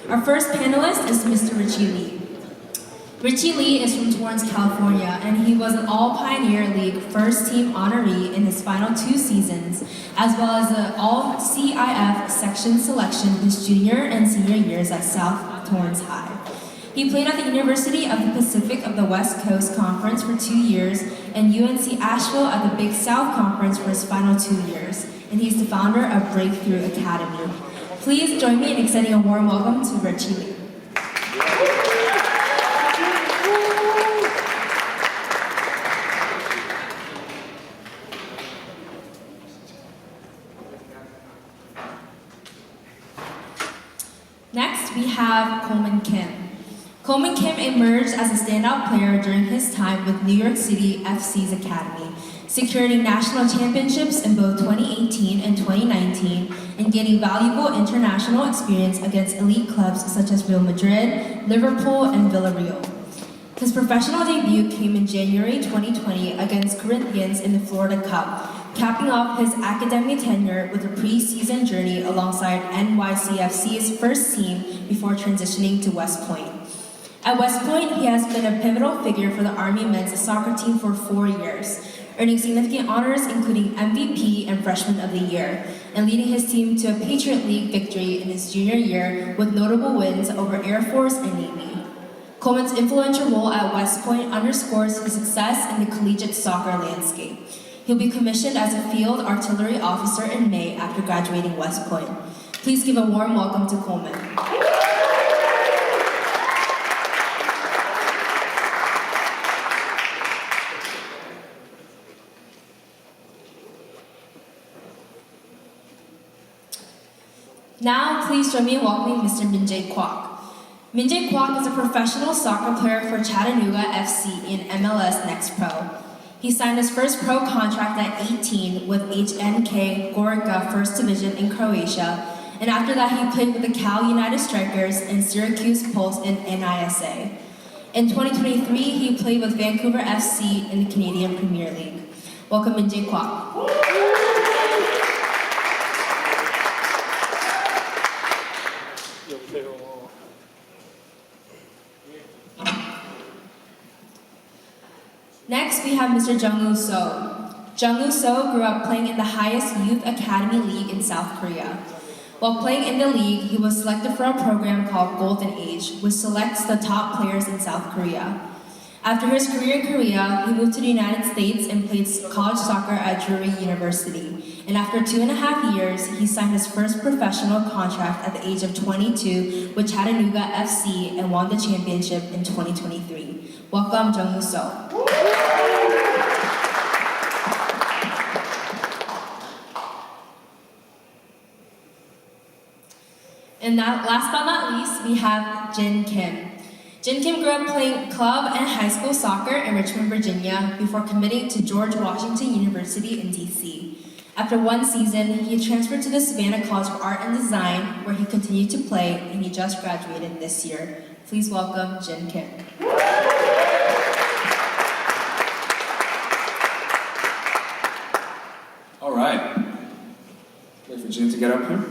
Our first panelist is Mr. Richie Lee. Richie Lee is from Torrance, California, and he was an All-Pioneer League first-team honoree in his final 2 seasons, as well as an All-CIF section selection his junior and senior years at South Torrance High. He played at the University of the Pacific of the West Coast Conference for 2 years and UNC Asheville at the Big South Conference for his final 2 years, and he's the founder of Breakthrough Academy. Please join me in extending a warm welcome to Richie Lee. Next, we have Coleman Kim. Coleman Kim emerged as a standout player during his time with New York City FC's Academy, securing national championships in both 2018 and 2019, and gaining valuable international experience against elite clubs such as Real Madrid, Liverpool, and Villarreal. His professional debut came in January 2020 against Corinthians in the Florida Cup, capping off his academy tenure with a pre-season journey alongside NYCFC's first team before transitioning to West Point. At West Point, he has been a pivotal figure for the Army men's soccer team for 4 years, earning significant honors including MVP and Freshman of the Year, and leading his team to a Patriot League victory in his junior year with notable wins over Air Force and Navy. Coleman's influential role at West Point underscores his success in the collegiate soccer landscape. He'll be commissioned as a field artillery officer in May after graduating West Point. Please give a warm welcome to Coleman. Now, please join me in welcoming Mr. Min-jae Kwok. Min-jae Kwok is a professional soccer player for Chattanooga FC in MLS Next Pro. He signed his first pro contract at 18 with HNK Gorica First Division in Croatia, and after that he played with the Cal United Strikers and Syracuse Pulse in NISA. In 2023, he played with Vancouver FC in the Canadian Premier League. Welcome, Min-jae Kwok. Next, we have Mr. Jung-woo So. Jung-woo So grew up playing in the highest youth academy league in South Korea. While playing in the league, he was selected for a program called Golden Age, which selects the top players in South Korea. After his career in Korea, he moved to the United States and played college soccer at Drury University. And after 2.5 years, he signed his first professional contract at the age of 22 with Chattanooga FC and won the championship in 2023. Welcome, Jung-woo So. And last but not least, we have Jin Kim. Jin Kim grew up playing club and high school soccer in Richmond, Virginia, before committing to George Washington University in DC. After 1 season, he transferred to the Savannah College of Art and Design, where he continued to play, and he just graduated this year. Please welcome Jin Kim. All right. Wait for Jin to get up here.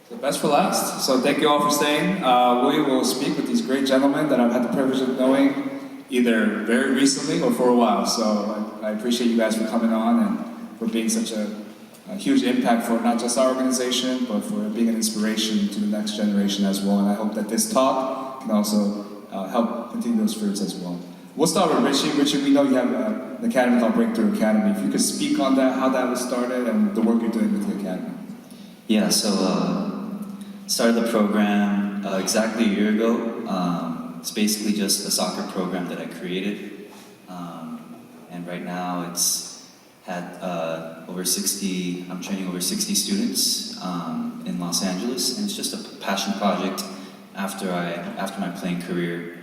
So best for last. So thank you all for staying. We will speak with these great gentlemen that I've had the privilege of knowing either very recently or for a while. So I appreciate you guys for coming on and for being such a huge impact for not just our organization, but for being an inspiration to the next generation as well. And I hope that this talk can also help continue those fruits as well. We'll start with Richie. Richie, we know you have an academy called Breakthrough Academy. If you could speak on that, how that was started, and the work you're doing with the academy. Yeah, so started the program exactly a year ago. It's basically just a soccer program that I created. And right now it's had over 60, I'm training over 60 students in Los Angeles. And it's just a passion project. After my playing career,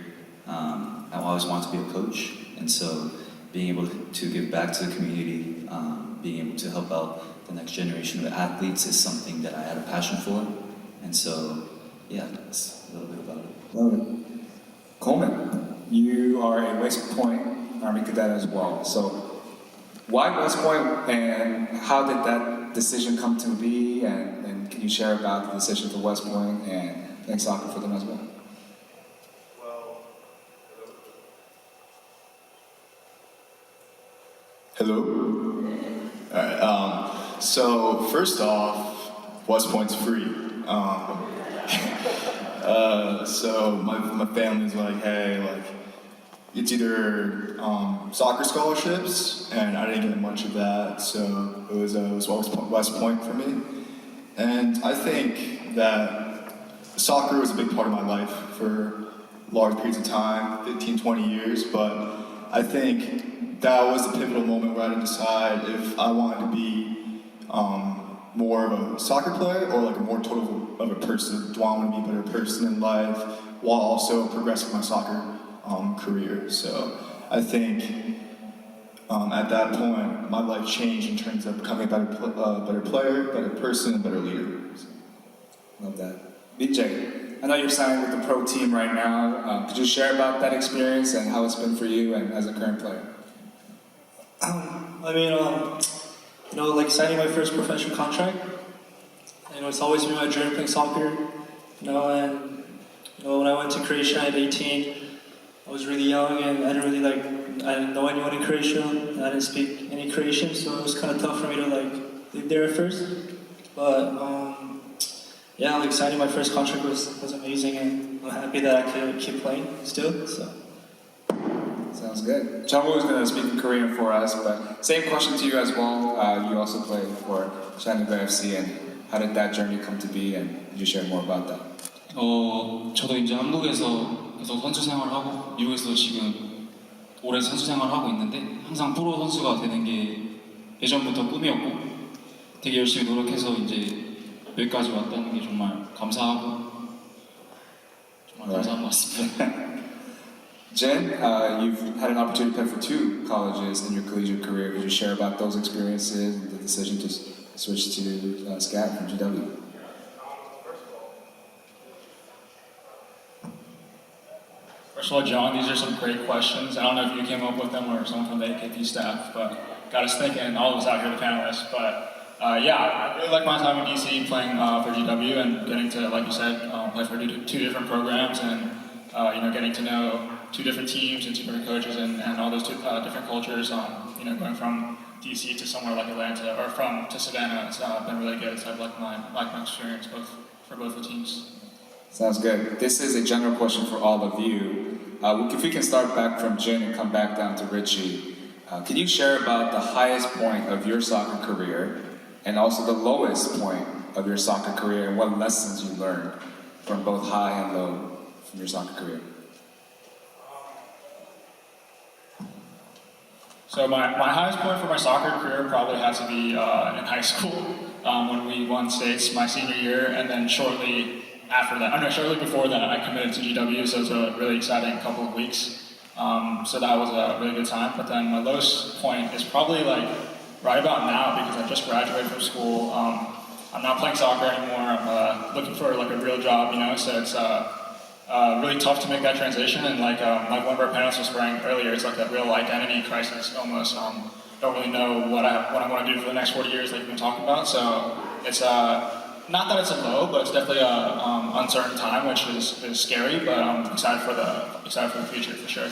I always wanted to be a coach. And so being able to give back to the community, being able to help out the next generation of athletes is something that I had a passion for. And so, yeah, that's a little bit about it. Love it. Coleman, you are a West Point Army cadet as well. So why West Point, and how did that decision come to be, and can you share about the decision for West Point and playing soccer for them as well? Hello? Alright, so first off, West Point's free. So my family's like, hey, like, it's either soccer scholarships, and I didn't get much of that, so it was West Point for me. And I think that soccer was a big part of my life for large periods of time, 15, 20 years, but I think that was the pivotal moment where I had to decide if I wanted to be more of a soccer player or like a more total of a person. Do I want to be a better person in life while also progressing my soccer career? So I think at that point, my life changed in terms of becoming a better player, better person, and better leader. So, Love that. BJ, I know you're signing with the pro team right now. Could you share about that experience and how it's been for you and as a current player? Like signing my first professional contract. It's always been my dream playing soccer. When I went to Croatia at 18, I was really young and I didn't know anyone in Croatia. And I didn't speak any Croatian, so it was kind of tough for me to live there at first. But signing my first contract was amazing, and I'm happy that I could keep playing still. So. Sounds good. Jungwoo is going to speak in Korean for us, but same question to you as well. You also played for Shanghai FC, and how did that journey come to be, and could you share more about that? 저도 이제 한국에서 계속 선수 생활하고 미국에서 지금 오래 선수 생활하고 있는데 항상 프로 선수가 되는 게 예전부터 꿈이었고 되게 열심히 노력해서 이제 여기까지 왔다는 게 정말 감사하고 정말 감사한 것 같습니다. Jen, you've had an opportunity to play for 2 colleges in your collegiate career. Could you share about those experiences and the decision to switch to SCAT from GW? First of all, John, these are some great questions. I don't know if you came up with them or someone from the AKP staff, but got us thinking, all of us out here, the panelists. But I really like my time in DC playing for GW and getting to, like you said, play for 2 different programs and getting to know 2 different teams and 2 different coaches and all those 2 different cultures. Going from DC to somewhere like Atlanta or to Savannah, it's been really good. So I've liked my experience for both the teams. Sounds good. This is a general question for all of you. If we can start back from Jin and come back down to Richie, can you share about the highest point of your soccer career and also the lowest point of your soccer career and what lessons you learned from both high and low from your soccer career? So my highest point for my soccer career probably had to be in high school when we won states my senior year, and then shortly before that I committed to GW, so it was a really exciting couple of weeks. So that was a really good time. But then my lowest point is probably right about now because I just graduated from school. I'm not playing soccer anymore. I'm looking for a real job, so it's really tough to make that transition. And like one of our panelists was saying earlier, it's like a real identity crisis almost. Don't really know what I want to do for the next 40 years like we've been talking about. So it's not that it's a low, but it's definitely a uncertain time, which is scary. But I'm excited for the future for sure.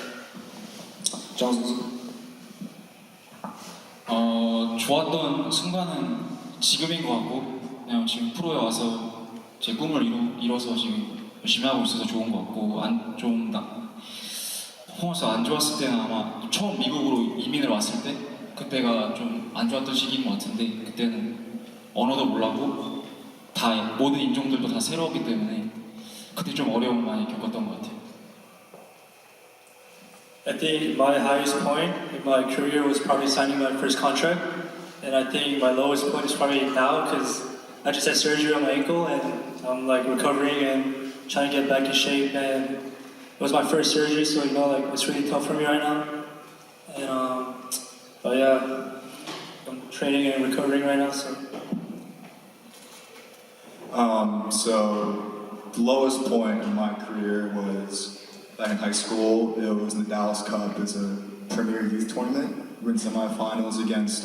좋았던 순간은 지금인 것 같고 그냥 지금 프로에 와서 제 꿈을 이뤄서 지금 열심히 하고 있어서 좋은 것 같고 퍼포먼스가 안 좋았을 때는 아마 처음 미국으로 이민을 왔을 때 그때가 좀 안 좋았던 시기인 것 같은데 그때는 언어도 몰랐고 다 모든 인종들도 다 새로웠기 때문에 그때 좀 어려움을 많이 겪었던 것 같아요. I think my highest point in my career was probably signing my first contract, and I think my lowest point is probably now because I just had surgery on my ankle and I'm recovering and trying to get back in shape, and it was my first surgery, so it's really tough for me right now. And but yeah, I'm training and recovering right now. So the lowest point in my career was back in high school. It was in the Dallas Cup. It's a premier youth tournament. We're in semifinals against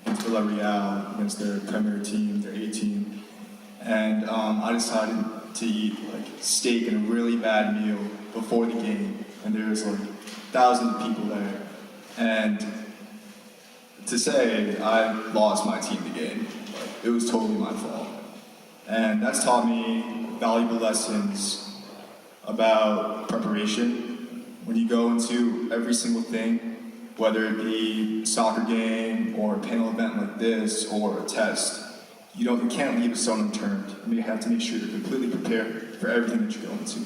against Villarreal, against their Premier team, their A team. And I decided to eat like steak and a really bad meal before the game. And there was like thousands of people there. And to say I lost my team the game, like, it was totally my fault. And that's taught me valuable lessons about preparation. When you go into every single thing, whether it be a soccer game or a panel event like this or a test, you can't leave a stone unturned. You have to make sure you're completely prepared for everything that you go into.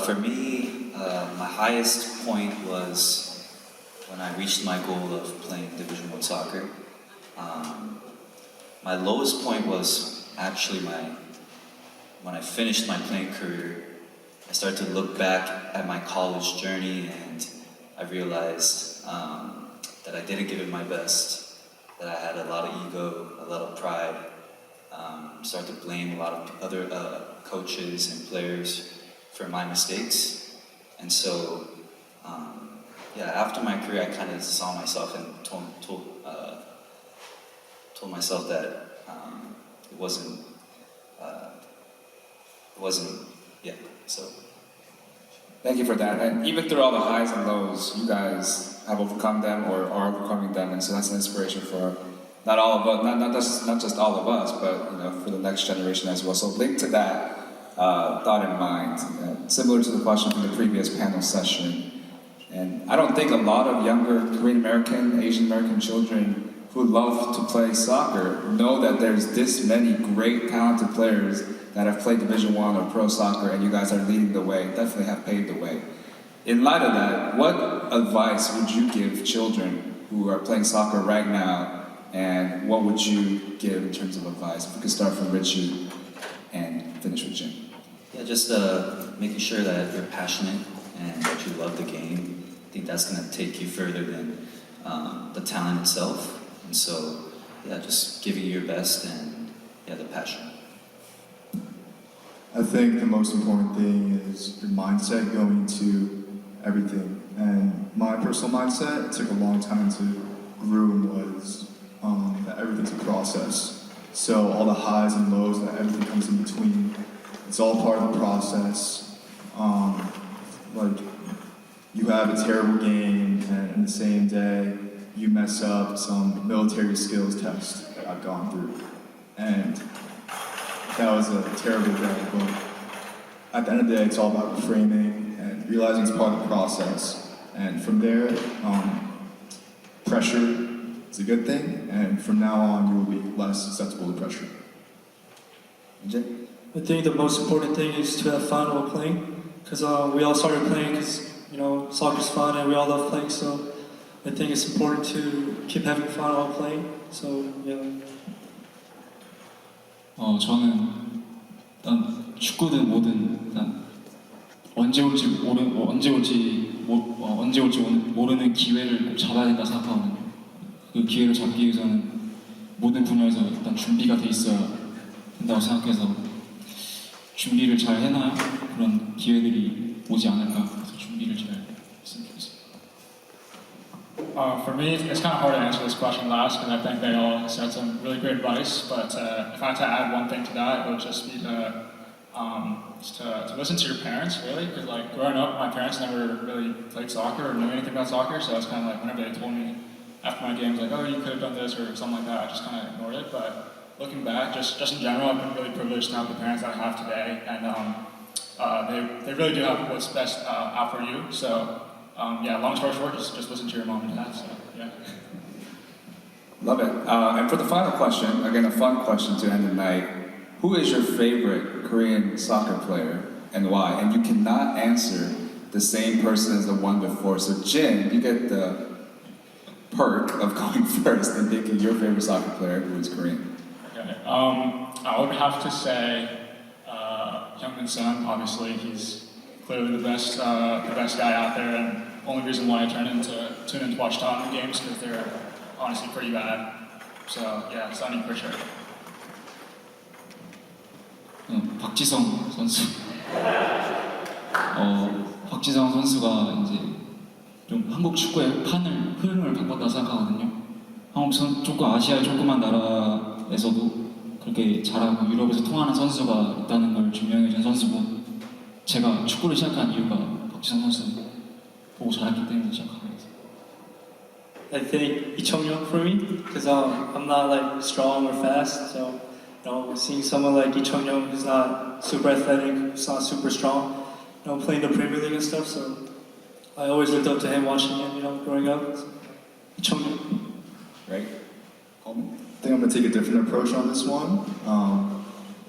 For me, my highest point was when I reached my goal of playing Division 1 soccer. My lowest point was actually when I finished my playing career. I started to look back at my college journey and I realized that I didn't give it my best, that I had a lot of ego, a lot of pride, started to blame a lot of other coaches and players for my mistakes. And so, after my career, I kind of saw myself and told myself that it wasn't, so. Thank you for that. And even through all the highs and lows, you guys have overcome them or are overcoming them, and so that's an inspiration for not all of us, not just all of us, but for the next generation as well. So linked to that thought in mind, similar to the question from the previous panel session. And I don't think a lot of younger Korean American, Asian American children who love to play soccer know that there's this many great, talented players that have played Division 1 or pro soccer, and you guys are leading the way, definitely have paved the way. In light of that, what advice would you give children who are playing soccer right now, and what would you give in terms of advice? If we could start from Richie and finish with Jim. Yeah, just making sure that you're passionate and that you love the game. I think that's going to take you further than the talent itself. And so, just giving your best and the passion. I think the most important thing is your mindset going into everything. And my personal mindset, it took a long time to groom, was that everything's a process. So all the highs and lows, that everything comes in between, it's all part of the process. Like, you have a terrible game, and in the same day, you mess up some military skills test that I've gone through. And that was a terrible day, but at the end of the day, it's all about reframing and realizing it's part of the process. And from there, pressure is a good thing, and from now on, you will be less susceptible to pressure. I think the most important thing is to have fun while playing, because we all started playing because soccer's fun and we all love playing. So I think it's important to keep having fun while playing. So 저는 일단 축구든 뭐든 일단 언제 올지 모르는 기회를 꼭 잡아야 된다 생각하거든요. 그 기회를 잡기 위해서는 모든 분야에서 일단 준비가 돼 있어야 된다고 생각해서 준비를 잘 해놔야 그런 기회들이 오지 않을까. 그래서 준비를 잘 했으면 좋겠습니다. For me, it's kind of hard to answer this question last because I think they all said some really great advice. But if I had to add one thing to that, it would just be to listen to your parents, really. Because like growing up, my parents never really played soccer or knew anything about soccer. So it's kind of like whenever they told me after my games, like, oh, you could have done this or something like that, I just kind of ignored it. But looking back, just in general, I've been really privileged to have the parents that I have today, and they really do have what's best out for you. So. Long story short, just listen to your mom and dad. So, yeah. Love it. And for the final question, again, a fun question to end the night. Who is your favorite Korean soccer player and why? And you cannot answer the same person as the one before. So Jin, you get the perk of going first and thinking your favorite soccer player who is Korean. Okay. I would have to say Hyungmin Son. Obviously, he's clearly the best guy out there, and only reason why I tune in to watch Tottenham games because they're honestly pretty bad. So Sonny for sure. 박지성 선수. 박지성 선수가 이제 좀 한국 축구의 흐름을 바꿨다 생각하거든요. 한국 조금 아시아의 조그만 나라에서도 그렇게 잘하고 유럽에서 통하는 선수가 있다는 걸 증명해준 선수고, 제가 축구를 시작한 이유가 박지성 선수 보고 잘했기 때문에 시작하게 됐어요. I think 이청용 for me, because I'm not like strong or fast, so seeing someone like 이청용 who's not super athletic, who's not super strong, playing the Premier League and stuff, so I always looked up to him watching him, growing up. So, 이청용. Right? I think I'm going to take a different approach on this one. I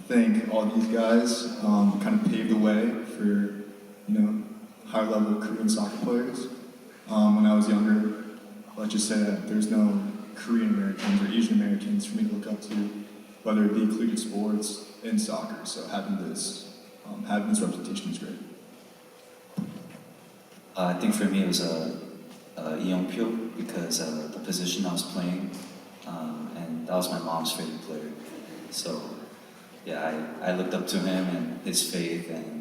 think all these guys kind of paved the way for, higher-level Korean soccer players. When I was younger, let's just say that there's no Korean Americans or Asian Americans for me to look up to, whether it be collegiate sports in soccer. So having this representation is great. I think for me it was Lee Young-pyo, because the position I was playing, and that was my mom's favorite player. So yeah, I looked up to him and his faith and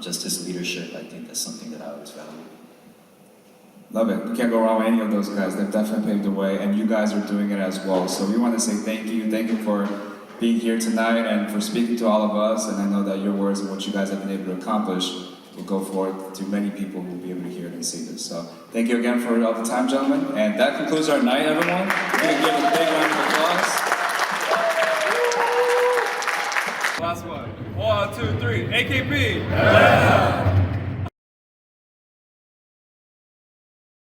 just his leadership. I think that's something that I always value. Love it. You can't go wrong with any of those guys. They've definitely paved the way, and you guys are doing it as well. So we want to say thank you. Thank you for being here tonight and for speaking to all of us. And I know that your words and what you guys have been able to accomplish will go forward to many people who will be able to hear it and see this. So thank you again for all the time, gentlemen. And that concludes our night, everyone. We're going to give a big round of applause. Last one. 1, 2, 3. AKP! Yeah!